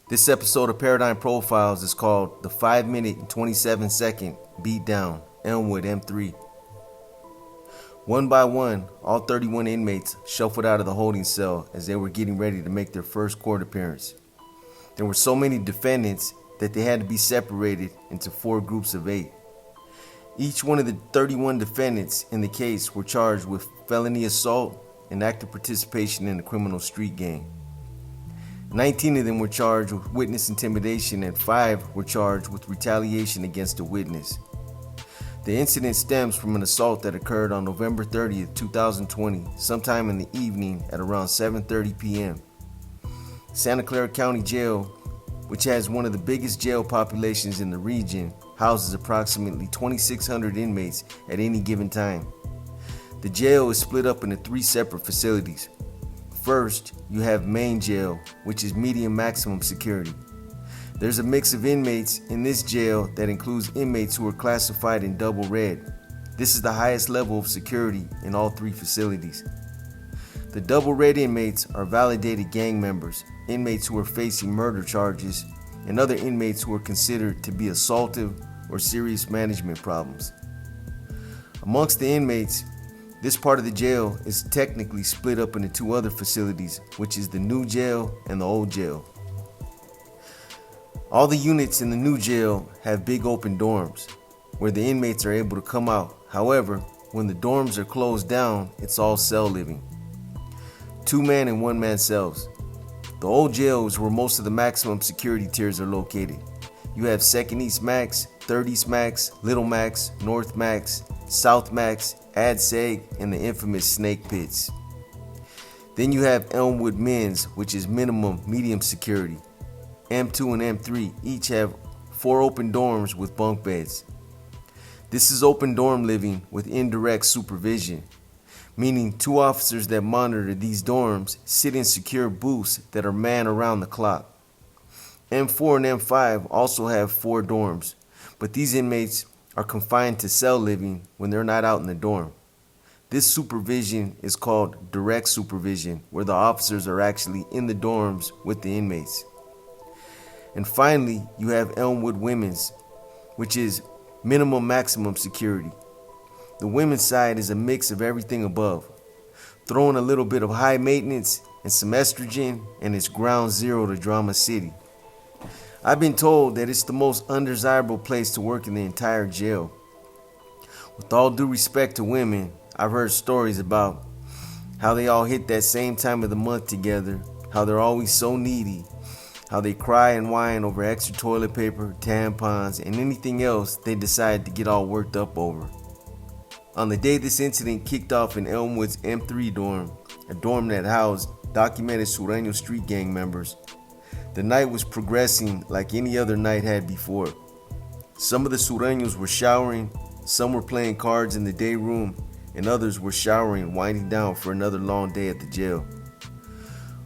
This episode of Paradigm Profiles is called the 5-minute and 27-second beatdown, Elmwood M3. One by one, all 31 inmates shuffled out of the holding cell as they were getting ready to make their first court appearance. There were so many defendants that they had to be separated into 4 groups of 8. Each one of the 31 defendants in the case were charged with felony assault and active participation in a criminal street gang. 19 of them were charged with witness intimidation and 5 were charged with retaliation against a witness. The incident stems from an assault that occurred on November 30th, 2020, sometime in the evening at around 7:30 p.m. Santa Clara County Jail, which has one of the biggest jail populations in the region, houses approximately 2,600 inmates at any given time. The jail is split up into 3 separate facilities. First, you have main jail, which is medium maximum security. There's a mix of inmates in this jail that includes inmates who are classified in double red. This is the highest level of security in all 3 facilities. The double red inmates are validated gang members, inmates who are facing murder charges, and other inmates who are considered to be assaultive or serious management problems. Amongst the inmates, this part of the jail is technically split up into 2 other facilities, which is the new jail and the old jail. All the units in the new jail have big open dorms, where the inmates are able to come out. However, when the dorms are closed down, it's all cell living. 2-man and 1-man cells. The old jail is where most of the maximum security tiers are located. You have 2nd East Max, 3rd East Max, Little Max, North Max, South Max, Ad Seg, and the infamous Snake Pits. Then you have Elmwood Men's, which is minimum medium security. M2 and M3 each have 4 open dorms with bunk beds. This is open dorm living with indirect supervision, meaning 2 officers that monitor these dorms sit in secure booths that are manned around the clock. M4 and M5 also have 4 dorms, but these inmates are confined to cell living when they're not out in the dorm. This supervision is called direct supervision, where the officers are actually in the dorms with the inmates. And finally, you have Elmwood Women's, which is minimum maximum security. The women's side is a mix of everything above. Throw in a little bit of high maintenance and some estrogen, and it's ground zero to Drama City. I've been told that it's the most undesirable place to work in the entire jail. With all due respect to women, I've heard stories about how they all hit that same time of the month together, how they're always so needy, how they cry and whine over extra toilet paper, tampons, and anything else they decide to get all worked up over. On the day this incident kicked off in Elmwood's M3 dorm, a dorm that housed documented Sureño street gang members, the night was progressing like any other night had before. Some of the Sureños were showering, some were playing cards in the day room, and others were showering and winding down for another long day at the jail.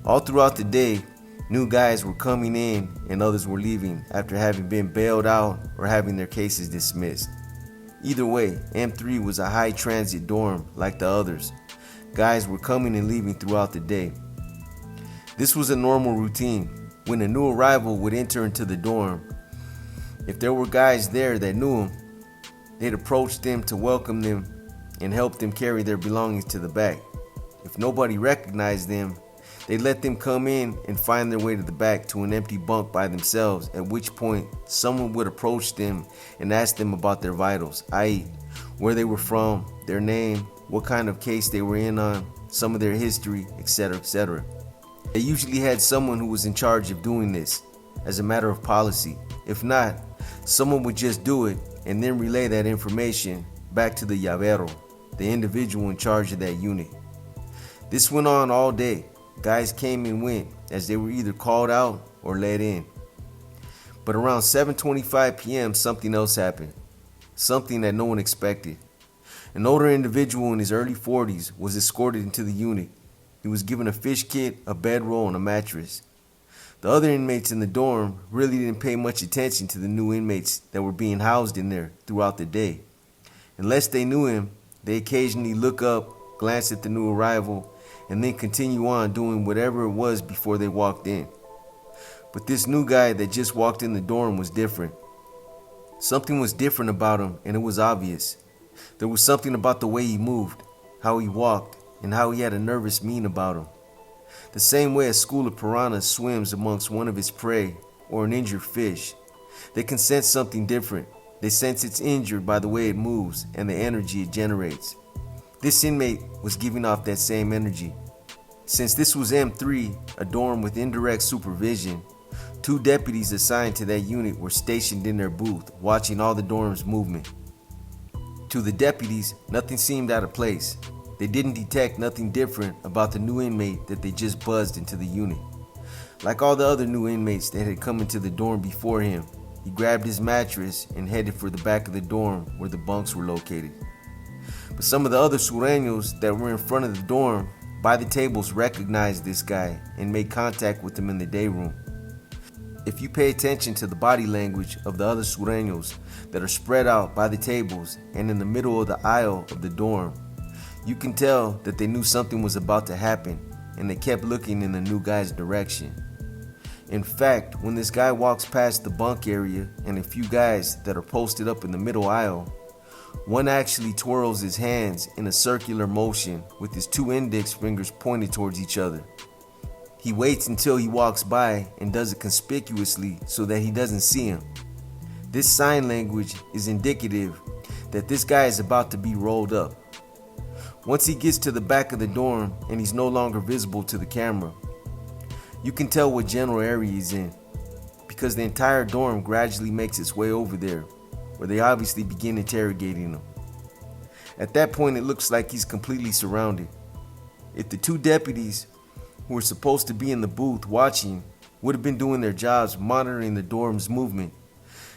All throughout the day, new guys were coming in and others were leaving after having been bailed out or having their cases dismissed. Either way, M3 was a high transit dorm like the others. Guys were coming and leaving throughout the day. This was a normal routine. When a new arrival would enter into the dorm, if there were guys there that knew him, they'd approach them to welcome them and help them carry their belongings to the back. If nobody recognized them, they'd let them come in and find their way to the back to an empty bunk by themselves, at which point someone would approach them and ask them about their vitals, i.e., where they were from, their name, what kind of case they were in on, some of their history, etc., etc. They usually had someone who was in charge of doing this as a matter of policy. If not, someone would just do it and then relay that information back to the llavero, the individual in charge of that unit. This went on all day. Guys came and went as they were either called out or let in. But around 7:25 p.m. something else happened. Something that no one expected. An older individual in his early 40s was escorted into the unit. He was given a fish kit, a bedroll, and a mattress. The other inmates in the dorm really didn't pay much attention to the new inmates that were being housed in there throughout the day. Unless they knew him, they occasionally look up glance at the new arrival, and then continue on doing whatever it was before they walked in. But this new guy that just walked in the dorm was different. Something was different about him, and it was obvious. There was something about the way he moved, how he walked, and how he had a nervous mien about him. The same way a school of piranhas swims amongst one of its prey or an injured fish. They can sense something different. They sense it's injured by the way it moves and the energy it generates. This inmate was giving off that same energy. Since this was M3, a dorm with indirect supervision, 2 deputies assigned to that unit were stationed in their booth, watching all the dorm's movement. To the deputies, nothing seemed out of place. They didn't detect nothing different about the new inmate that they just buzzed into the unit. Like all the other new inmates that had come into the dorm before him, he grabbed his mattress and headed for the back of the dorm where the bunks were located. But some of the other sureños that were in front of the dorm by the tables recognized this guy and made contact with him in the day room. If you pay attention to the body language of the other sureños that are spread out by the tables and in the middle of the aisle of the dorm, you can tell that they knew something was about to happen, and they kept looking in the new guy's direction. In fact, when this guy walks past the bunk area and a few guys that are posted up in the middle aisle, one actually twirls his hands in a circular motion with his 2 index fingers pointed towards each other. He waits until he walks by and does it conspicuously so that he doesn't see him. This sign language is indicative that this guy is about to be rolled up. Once he gets to the back of the dorm and he's no longer visible to the camera, you can tell what general area he's in, because the entire dorm gradually makes its way over there, where they obviously begin interrogating him. At that point, it looks like he's completely surrounded. If the 2 deputies who were supposed to be in the booth watching would have been doing their jobs monitoring the dorm's movement,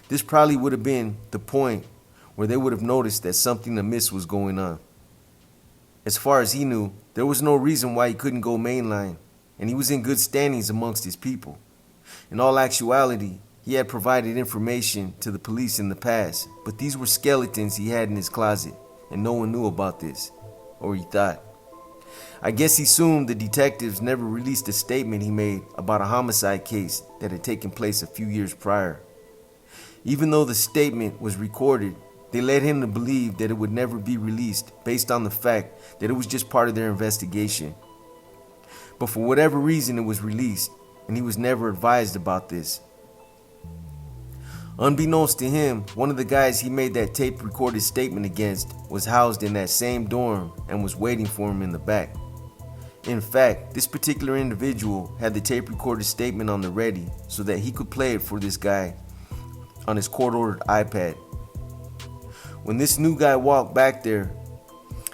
this probably would have been the point where they would have noticed that something amiss was going on. As far as he knew, there was no reason why he couldn't go mainline, and he was in good standings amongst his people. In all actuality, he had provided information to the police in the past, but these were skeletons he had in his closet, and no one knew about this, or he thought. I guess he assumed the detectives never released a statement he made about a homicide case that had taken place a few years prior. Even though the statement was recorded, they led him to believe that it would never be released based on the fact that it was just part of their investigation. But for whatever reason, it was released, and he was never advised about this. Unbeknownst to him, one of the guys he made that tape-recorded statement against was housed in that same dorm and was waiting for him in the back. In fact, this particular individual had the tape-recorded statement on the ready so that he could play it for this guy on his court-ordered iPad. When this new guy walked back there,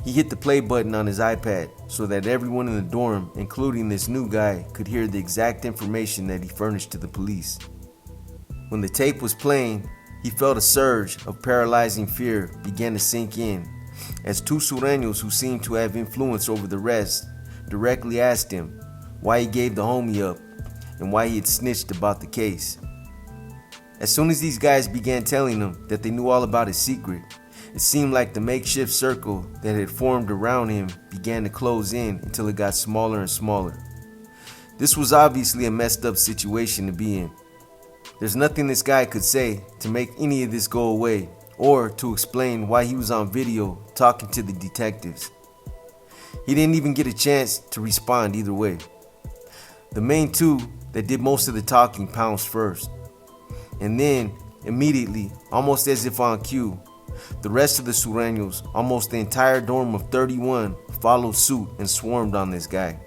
he hit the play button on his iPad so that everyone in the dorm, including this new guy, could hear the exact information that he furnished to the police. When the tape was playing, he felt a surge of paralyzing fear begin to sink in, as 2 sureños who seemed to have influence over the rest directly asked him why he gave the homie up and why he had snitched about the case. As soon as these guys began telling him that they knew all about his secret, it seemed like the makeshift circle that had formed around him began to close in until it got smaller and smaller. This was obviously a messed up situation to be in. There's nothing this guy could say to make any of this go away or to explain why he was on video talking to the detectives. He didn't even get a chance to respond either way. The main 2 that did most of the talking pounced first. And then, immediately, almost as if on cue, the rest of the sureños, almost the entire dorm of 31, followed suit and swarmed on this guy.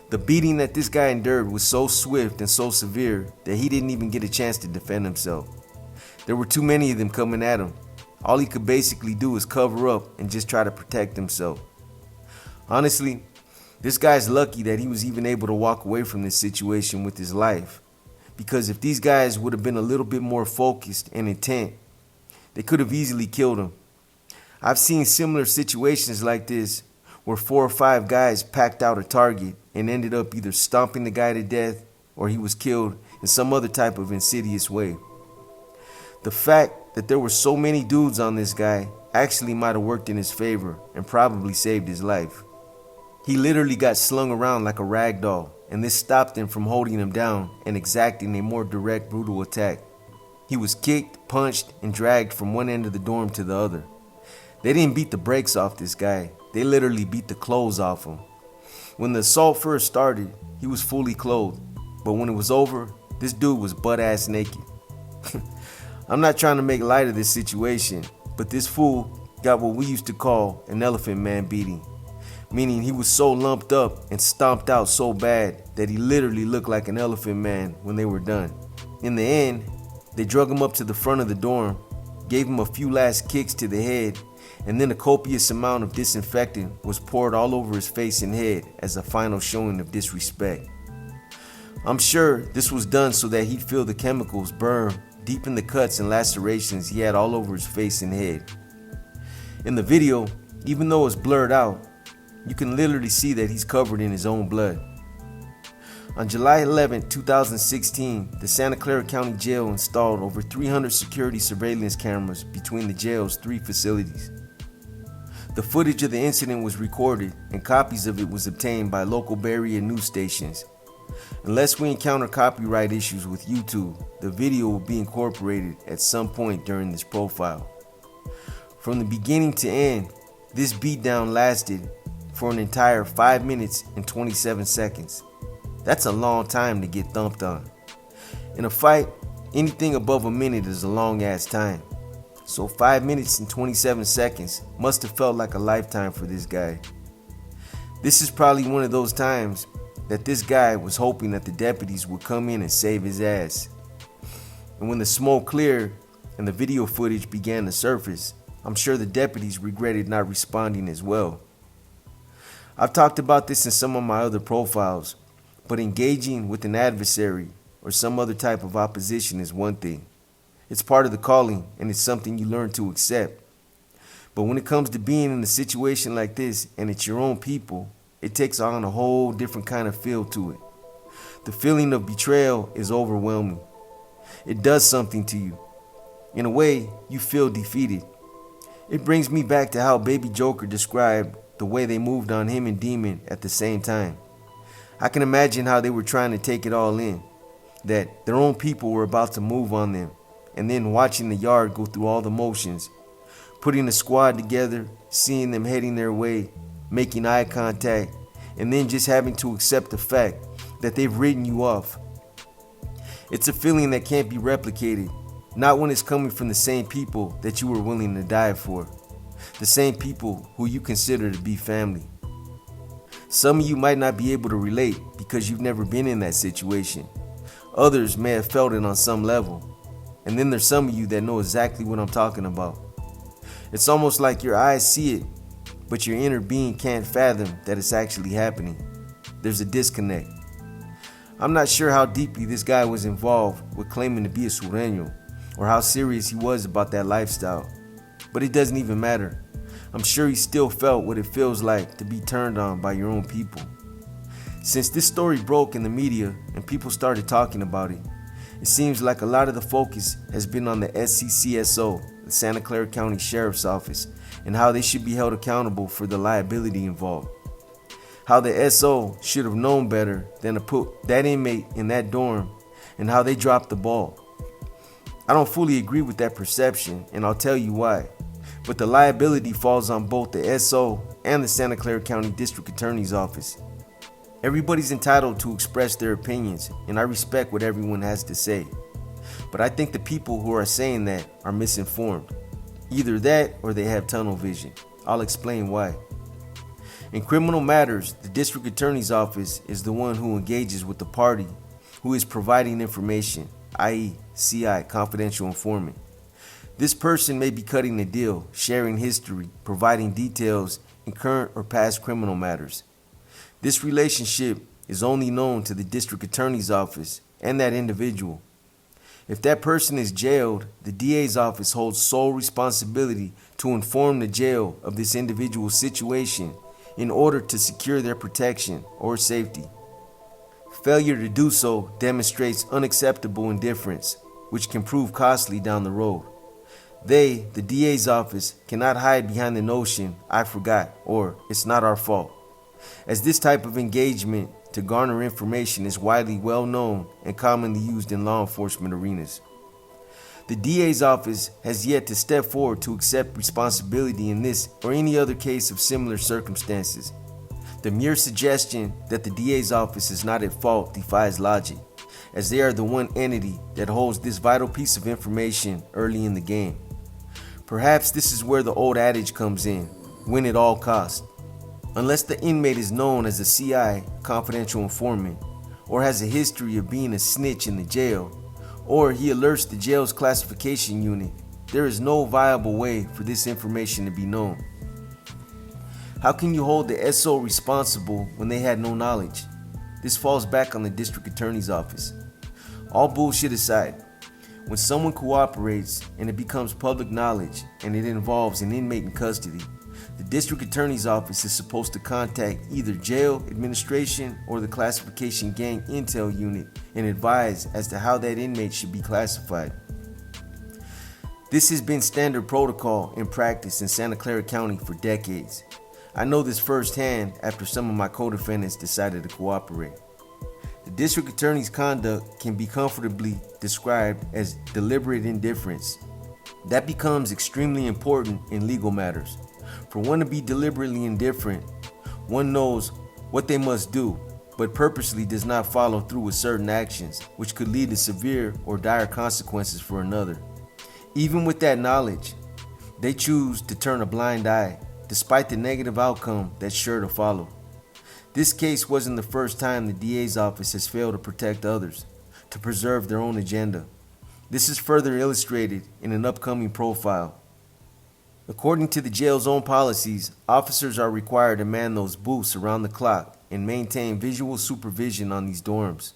The beating that this guy endured was so swift and so severe that he didn't even get a chance to defend himself. There were too many of them coming at him. All he could basically do was cover up and just try to protect himself. Honestly, this guy's lucky that he was even able to walk away from this situation with his life. Because if these guys would have been a little bit more focused and intent, they could have easily killed him. I've seen similar situations like this where 4 or 5 guys packed out a target and ended up either stomping the guy to death or he was killed in some other type of insidious way. The fact that there were so many dudes on this guy actually might have worked in his favor and probably saved his life. He literally got slung around like a rag doll, and this stopped them from holding him down and exacting a more direct, brutal attack. He was kicked, punched, and dragged from one end of the dorm to the other. They didn't beat the brakes off this guy, they literally beat the clothes off him. When the assault first started, he was fully clothed, but when it was over, this dude was butt-ass naked. I'm not trying to make light of this situation, but this fool got what we used to call an elephant man beating, meaning he was so lumped up and stomped out so bad that he literally looked like an elephant man when they were done. In the end, they drug him up to the front of the dorm, gave him a few last kicks to the head, and then a copious amount of disinfectant was poured all over his face and head as a final showing of disrespect. I'm sure this was done so that he'd feel the chemicals burn deep in the cuts and lacerations he had all over his face and head. In the video, even though it's blurred out, you can literally see that he's covered in his own blood. On July 11, 2016, the Santa Clara County Jail installed over 300 security surveillance cameras between the jail's 3 facilities. The footage of the incident was recorded and copies of it was obtained by local Bay Area news stations. Unless we encounter copyright issues with YouTube, the video will be incorporated at some point during this profile. From the beginning to end, this beatdown lasted for an entire 5 minutes and 27 seconds. That's a long time to get thumped on. In a fight, anything above a minute is a long ass time. So 5 minutes and 27 seconds must have felt like a lifetime for this guy. This is probably one of those times that this guy was hoping that the deputies would come in and save his ass. And when the smoke cleared and the video footage began to surface, I'm sure the deputies regretted not responding as well. I've talked about this in some of my other profiles, but engaging with an adversary or some other type of opposition is one thing. It's part of the calling and it's something you learn to accept. But when it comes to being in a situation like this and it's your own people, it takes on a whole different kind of feel to it. The feeling of betrayal is overwhelming. It does something to you. In a way, you feel defeated. It brings me back to how Baby Joker described the way they moved on him and Demon at the same time. I can imagine how they were trying to take it all in, that their own people were about to move on them, and then watching the yard go through all the motions, putting a squad together, seeing them heading their way, making eye contact, and then just having to accept the fact that they've written you off. It's a feeling that can't be replicated, not when it's coming from the same people that you were willing to die for, the same people who you consider to be family. Some of you might not be able to relate because you've never been in that situation. Others may have felt it on some level. And then there's some of you that know exactly what I'm talking about. It's almost like your eyes see it, but your inner being can't fathom that it's actually happening. There's a disconnect. I'm not sure how deeply this guy was involved with claiming to be a sureño, or how serious he was about that lifestyle, but it doesn't even matter. I'm sure he still felt what it feels like to be turned on by your own people. Since this story broke in the media and people started talking about it, it seems like a lot of the focus has been on the SCCSO, the Santa Clara County Sheriff's Office, and how they should be held accountable for the liability involved. How the SO should have known better than to put that inmate in that dorm, and how they dropped the ball. I don't fully agree with that perception, and I'll tell you why. But the liability falls on both the SO and the Santa Clara County District Attorney's Office. Everybody's entitled to express their opinions, and I respect what everyone has to say. But I think the people who are saying that are misinformed. Either that or they have tunnel vision. I'll explain why. In criminal matters, the District Attorney's Office is the one who engages with the party who is providing information, i.e., CI, confidential informant. This person may be cutting a deal, sharing history, providing details in current or past criminal matters. This relationship is only known to the District Attorney's Office and that individual. If that person is jailed, the DA's office holds sole responsibility to inform the jail of this individual's situation in order to secure their protection or safety. Failure to do so demonstrates unacceptable indifference, which can prove costly down the road. They, the DA's office, cannot hide behind the notion, "I forgot," or "it's not our fault," as this type of engagement to garner information is widely well known and commonly used in law enforcement arenas. The DA's office has yet to step forward to accept responsibility in this or any other case of similar circumstances. The mere suggestion that the DA's office is not at fault defies logic, as they are the one entity that holds this vital piece of information early in the game. Perhaps this is where the old adage comes in, win at all costs. Unless the inmate is known as a CI, confidential informant, or has a history of being a snitch in the jail, or he alerts the jail's classification unit, there is no viable way for this information to be known. How can you hold the SO responsible when they had no knowledge? This falls back on the district attorney's office. All bullshit aside, when someone cooperates and it becomes public knowledge and it involves an inmate in custody, the district attorney's office is supposed to contact either jail administration or the classification gang intel unit and advise as to how that inmate should be classified. This has been standard protocol in practice in Santa Clara County for decades. I know this firsthand after some of my co-defendants decided to cooperate. The district attorney's conduct can be comfortably described as deliberate indifference. That becomes extremely important in legal matters. For one to be deliberately indifferent, one knows what they must do, but purposely does not follow through with certain actions, which could lead to severe or dire consequences for another. Even with that knowledge, they choose to turn a blind eye, despite the negative outcome that's sure to follow. This case wasn't the first time the DA's office has failed to protect others, to preserve their own agenda. This is further illustrated in an upcoming profile. According to the jail's own policies, officers are required to man those booths around the clock and maintain visual supervision on these dorms.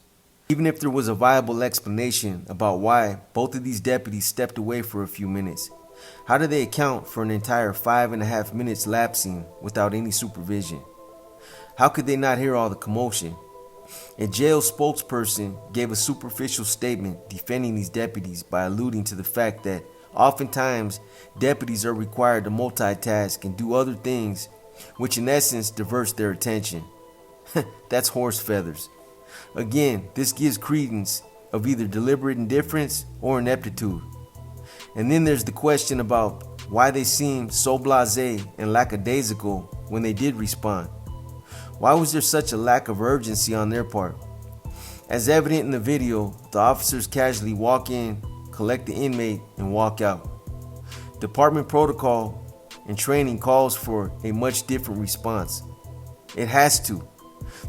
Even if there was a viable explanation about why both of these deputies stepped away for a few minutes, how do they account for an entire 5.5 minutes lapsing without any supervision? How could they not hear all the commotion? A jail spokesperson gave a superficial statement defending these deputies by alluding to the fact that oftentimes deputies are required to multitask and do other things, which in essence diverts their attention. That's horse feathers. Again, this gives credence of either deliberate indifference or ineptitude. And then there's the question about why they seemed so blasé and lackadaisical when they did respond. Why was there such a lack of urgency on their part? As evident in the video, the officers casually walk in, collect the inmate, and walk out. Department protocol and training calls for a much different response. It has to.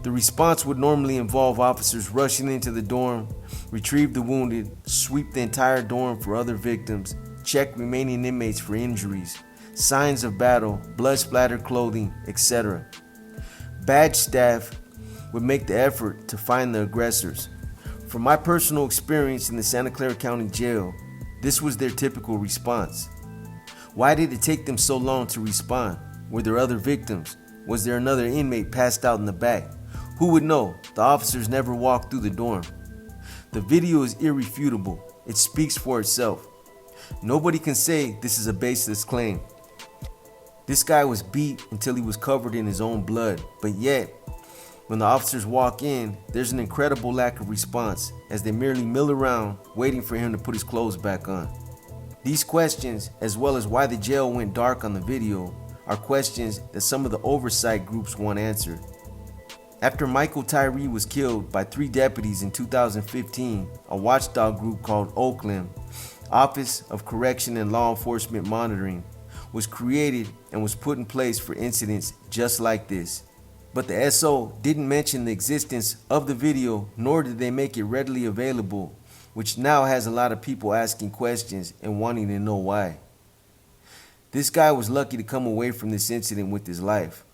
The response would normally involve officers rushing into the dorm, retrieve the wounded, sweep the entire dorm for other victims, check remaining inmates for injuries, signs of battle, blood-splattered clothing, etc. Badge staff would make the effort to find the aggressors. From my personal experience in the Santa Clara County Jail, this was their typical response. Why did it take them so long to respond? Were there other victims? Was there another inmate passed out in the back? Who would know? The officers never walked through the dorm. The video is irrefutable. It speaks for itself. Nobody can say this is a baseless claim. This guy was beat until he was covered in his own blood, but yet, when the officers walk in, there's an incredible lack of response as they merely mill around waiting for him to put his clothes back on. These questions, as well as why the jail went dark on the video, are questions that some of the oversight groups want answered. After Michael Tyree was killed by 3 deputies in 2015, a watchdog group called OCLM, Office of Correction and Law Enforcement Monitoring, was created and was put in place for incidents just like this. But the SO didn't mention the existence of the video, nor did they make it readily available, which now has a lot of people asking questions and wanting to know why. This guy was lucky to come away from this incident with his life.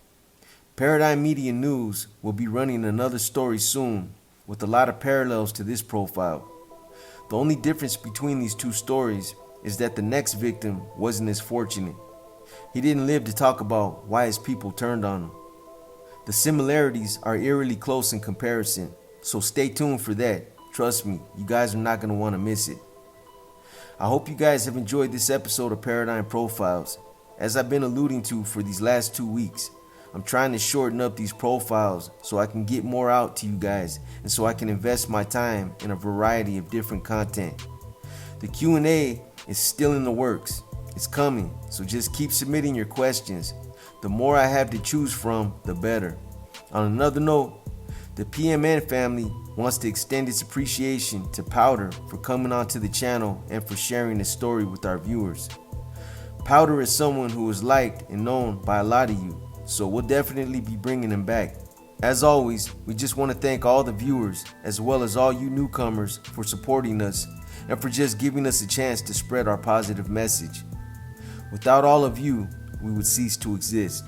Paradigm Media News will be running another story soon with a lot of parallels to this profile. The only difference between these two stories is that the next victim wasn't as fortunate. He didn't live to talk about why his people turned on him. The similarities are eerily close in comparison, so stay tuned for that. Trust me, you guys are not going to want to miss it. I hope you guys have enjoyed this episode of Paradigm Profiles. As I've been alluding to for these last 2 weeks, I'm trying to shorten up these profiles so I can get more out to you guys and so I can invest my time in a variety of different content. The Q&A is still in the works. It's coming, so just keep submitting your questions. The more I have to choose from, the better. On another note, the PMN family wants to extend its appreciation to Powder for coming onto the channel and for sharing his story with our viewers. Powder is someone who is liked and known by a lot of you, so we'll definitely be bringing him back. As always, we just want to thank all the viewers as well as all you newcomers for supporting us and for just giving us a chance to spread our positive message. Without all of you, we would cease to exist.